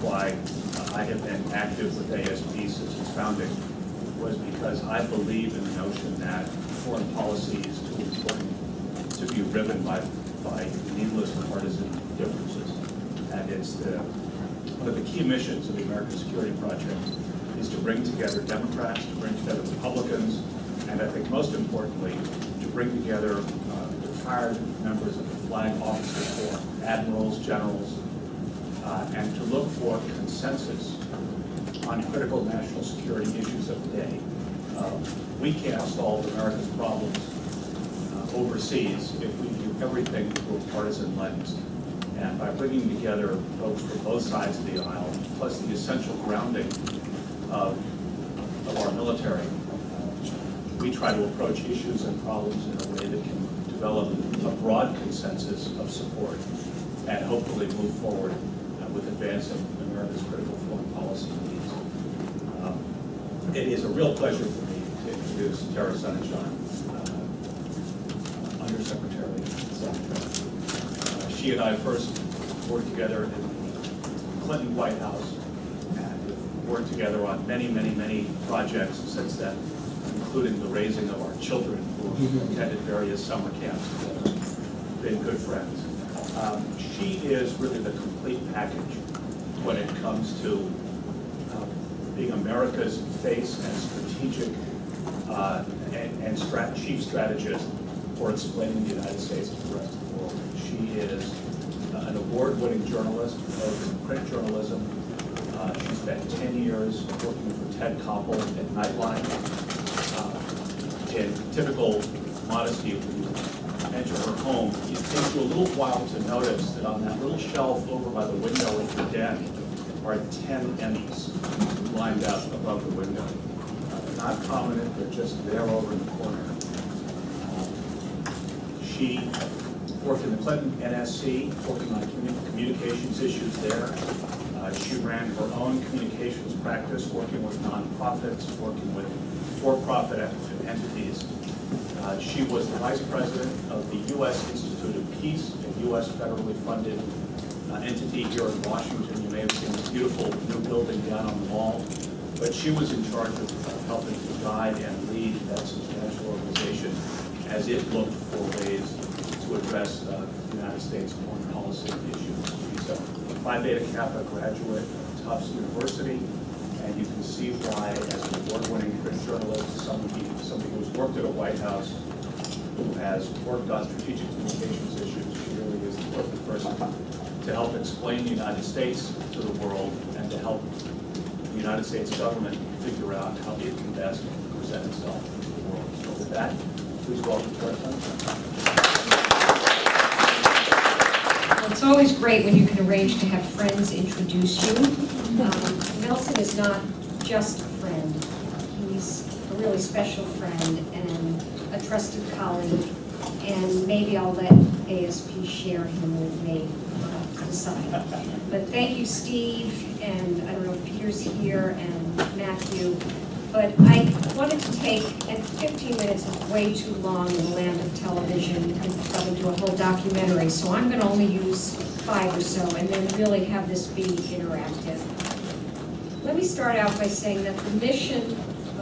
why I have been active with ASP since its founding, was because I believe in the notion that foreign policy is too important to be driven by needless partisan differences. And it's one of the key missions of the American Security Project is to bring together Democrats, to bring together Republicans, and I think most importantly, to bring together retired members of the Flag Officer Corps, admirals, generals, and to look for consensus on critical national security issues of the day. We can't solve America's problems overseas if we view everything through a partisan lens. And by bringing together folks from both sides of the aisle, plus the essential grounding of our military, we try to approach issues and problems in a way that can develop a broad consensus of support and hopefully move forward with advancing America's critical foreign policy needs. It is a real pleasure for me to introduce Tara Sonenshine, Under Secretary Sonenshine. She and I first worked together in the Clinton White House and worked together on many, many, many projects since then, including the raising of our children who attended various summer camps together, been good friends. She is really the complete package when it comes to being America's face and strategic and chief strategist for explaining the United States to the rest of the world. She is an award-winning journalist, both in print journalism. She spent 10 years working for Ted Koppel at Nightline. In typical modesty, when you enter her home, it takes you a little while to notice that on that little shelf over by the window in her den are 10 Emmys lined up above the window. They're not prominent, they're just there over in the corner. She worked in the Clinton NSC, working on communications issues there. She ran her own communications practice, working with nonprofits, working with for-profit entities. She was the vice president of the U.S. Institute of Peace, a U.S. federally funded entity here in Washington. You may have seen this beautiful new building down on the mall. But she was in charge of helping to guide and lead that substantial organization as it looked for ways to address the United States foreign policy issues. She's a Phi Beta Kappa graduate of Tufts University, and you can see why, as an award-winning print journalist, somebody who's worked at a White House, who has worked on strategic communications issues, she really is the perfect person to help explain the United States to the world and to help the United States government figure out how it can best present itself to the world. So with that, please welcome Tara Sonenshine. Well, it's always great when you can arrange to have friends introduce you. Nelson is not just a friend. He's a really special friend and a trusted colleague, and maybe I'll let ASP share him with me to decide. But thank you, Steve, and I don't know if Peter's here, and Matthew. But I wanted to take, and 15 minutes is way too long in the land of television. You could probably do a whole documentary, so I'm going to only use 5 or so, and then really have this be interactive. Let me start out by saying that the mission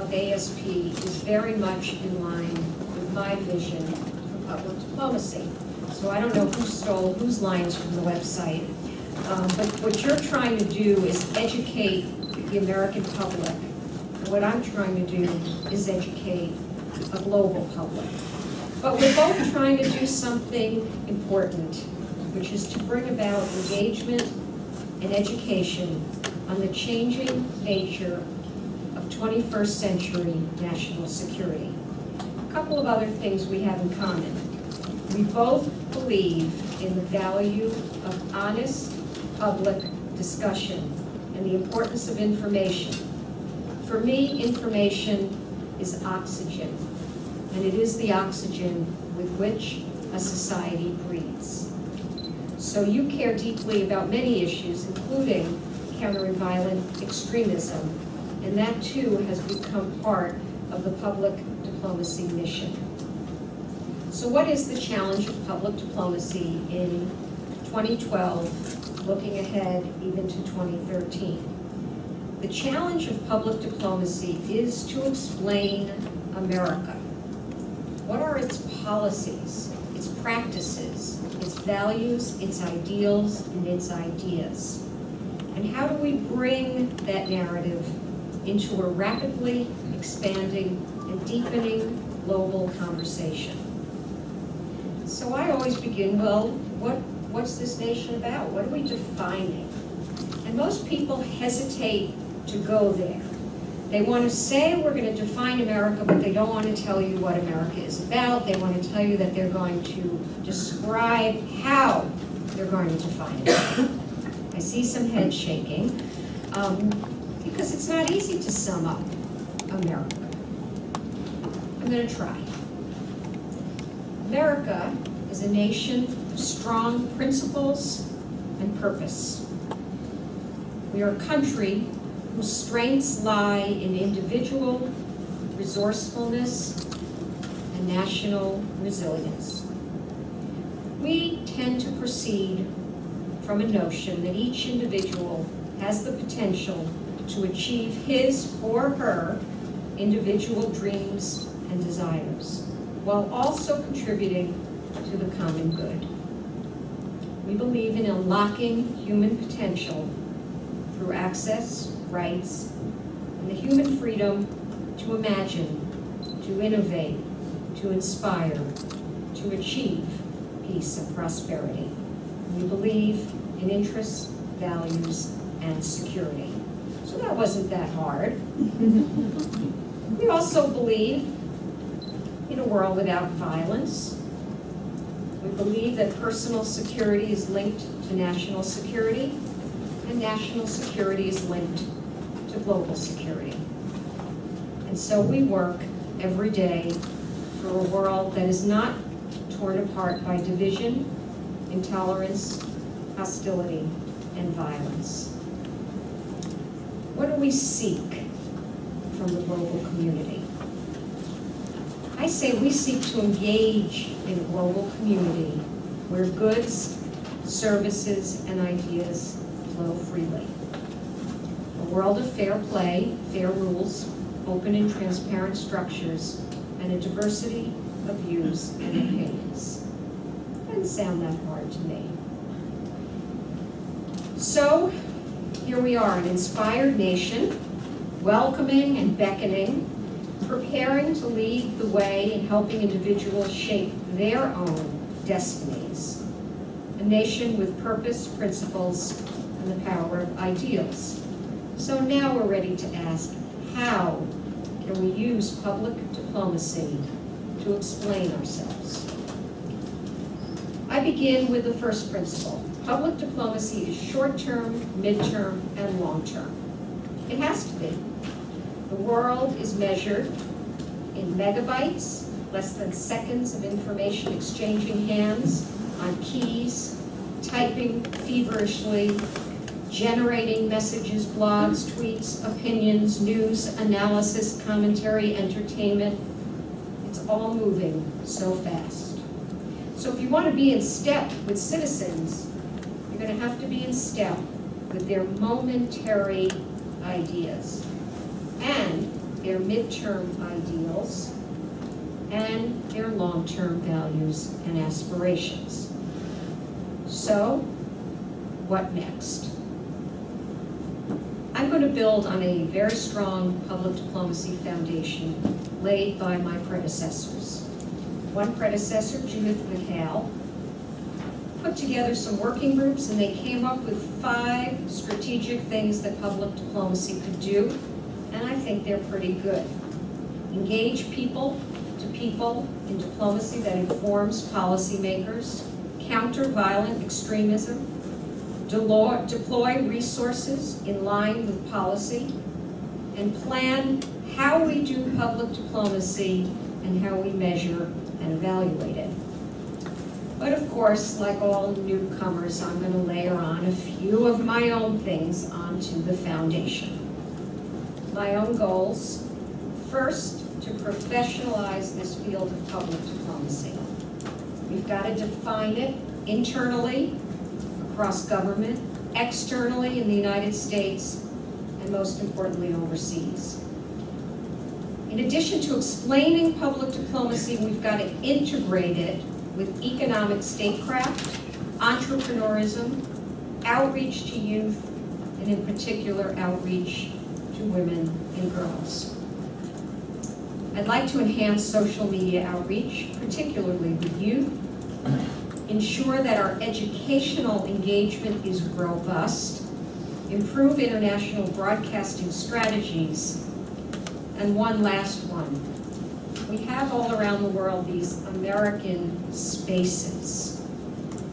of ASP is very much in line with my vision for public diplomacy. So I don't know who stole whose lines from the website, but what you're trying to do is educate the American public. And what I'm trying to do is educate a global public. But we're both trying to do something important, which is to bring about engagement and education on the changing nature of 21st century national security. A couple of other things we have in common. We both believe in the value of honest public discussion and the importance of information. For me, information is oxygen, and it is the oxygen with which a society breathes. So you care deeply about many issues, including countering violent extremism, and that too has become part of the public diplomacy mission. So what is the challenge of public diplomacy in 2012 looking ahead even to 2013. The challenge of public diplomacy is to explain America. What are its policies, its practices, its values, its ideals, and its ideas? And how do we bring that narrative into a rapidly expanding and deepening global conversation? So I always begin, well, what's this nation about? What are we defining? And most people hesitate to go there. They want to say we're going to define America, but they don't want to tell you what America is about. They want to tell you that they're going to describe how they're going to define it. I see some head shaking, because it's not easy to sum up America. I'm going to try. America is a nation of strong principles and purpose. We are a country whose strengths lie in individual resourcefulness and national resilience. We tend to proceed from a notion that each individual has the potential to achieve his or her individual dreams and desires, while also contributing to the common good. We believe in unlocking human potential through access, rights, and the human freedom to imagine, to innovate, to inspire, to achieve peace and prosperity. We believe in interests, values, and security. So that wasn't that hard. We also believe in a world without violence. We believe that personal security is linked to national security, and national security is linked to global security. And so we work every day for a world that is not torn apart by division, intolerance, hostility, and violence. What do we seek from the global community? I say we seek to engage in a global community where goods, services, and ideas flow freely. A world of fair play, fair rules, open and transparent structures, and a diversity of views and opinions. Doesn't sound that hard to me. So, here we are, an inspired nation, welcoming and beckoning, preparing to lead the way in helping individuals shape their own destinies. A nation with purpose, principles, and the power of ideals. So now we're ready to ask, how can we use public diplomacy to explain ourselves? I begin with the first principle. Public diplomacy is short-term, mid-term, and long-term. It has to be. The world is measured in megabytes, less than seconds of information exchanging hands on keys, typing feverishly, generating messages, blogs, tweets, opinions, news, analysis, commentary, entertainment. It's all moving so fast. So if you want to be in step with citizens, you're going to have to be in step with their momentary ideas and their midterm ideals and their long-term values and aspirations. So, what next? I'm going to build on a very strong public diplomacy foundation laid by my predecessors. One predecessor, Judith McHale, put together some working groups, and they came up with 5 strategic things that public diplomacy could do, and I think they're pretty good. Engage people to people in diplomacy that informs policymakers, counter violent extremism, deploy resources in line with policy, and plan how we do public diplomacy and how we measure and evaluate it. But of course, like all newcomers, I'm going to layer on a few of my own things onto the foundation. My own goals: first, to professionalize this field of public diplomacy. We've got to define it internally, across government, externally in the United States, and most importantly, overseas. In addition to explaining public diplomacy, we've got to integrate it with economic statecraft, entrepreneurism, outreach to youth, and in particular, outreach to women and girls. I'd like to enhance social media outreach, particularly with youth, ensure that our educational engagement is robust, improve international broadcasting strategies, and one last one. We have all around the world these American spaces.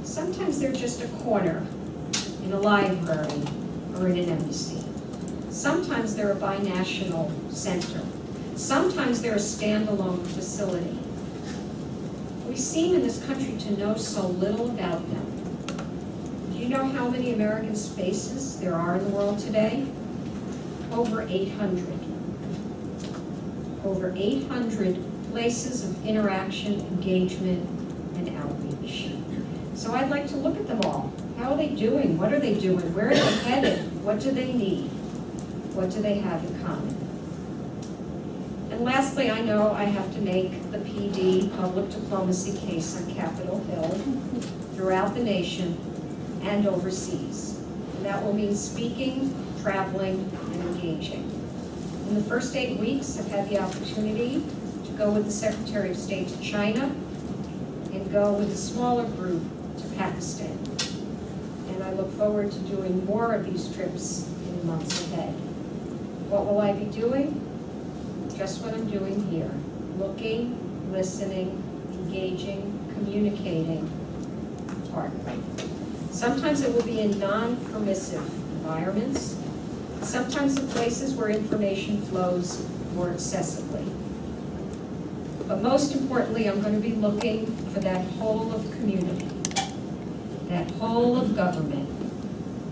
Sometimes they're just a corner in a library or in an embassy. Sometimes they're a binational center. Sometimes they're a standalone facility. We seem in this country to know so little about them. Do you know how many American spaces there are in the world today? Over 800. Over 800 places of interaction, engagement, and outreach. So I'd like to look at them all. How are they doing? What are they doing? Where are they headed? What do they need? What do they have in common? And lastly, I know I have to make the PD public diplomacy case on Capitol Hill, throughout the nation, and overseas. And that will mean speaking, traveling, and engaging. In the first 8 weeks, I've had the opportunity to go with the Secretary of State to China and go with a smaller group to Pakistan. And I look forward to doing more of these trips in the months ahead. What will I be doing? Just what I'm doing here. Looking, listening, engaging, communicating, partnering. Sometimes it will be in non-permissive environments. Sometimes in places where information flows more accessibly. But most importantly, I'm going to be looking for that whole of community, that whole of government,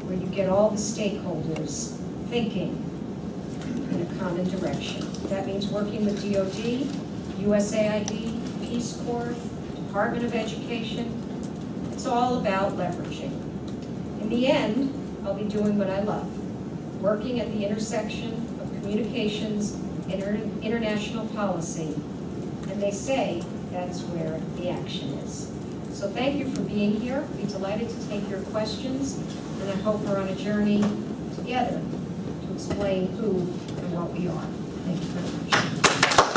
where you get all the stakeholders thinking in a common direction. That means working with DOD, USAID, Peace Corps, Department of Education. It's all about leveraging. In the end, I'll be doing what I love, working at the intersection of communications and international policy. And they say that's where the action is. So thank you for being here. I'd be delighted to take your questions, and I hope we're on a journey together to explain who and what we are. Thank you very much.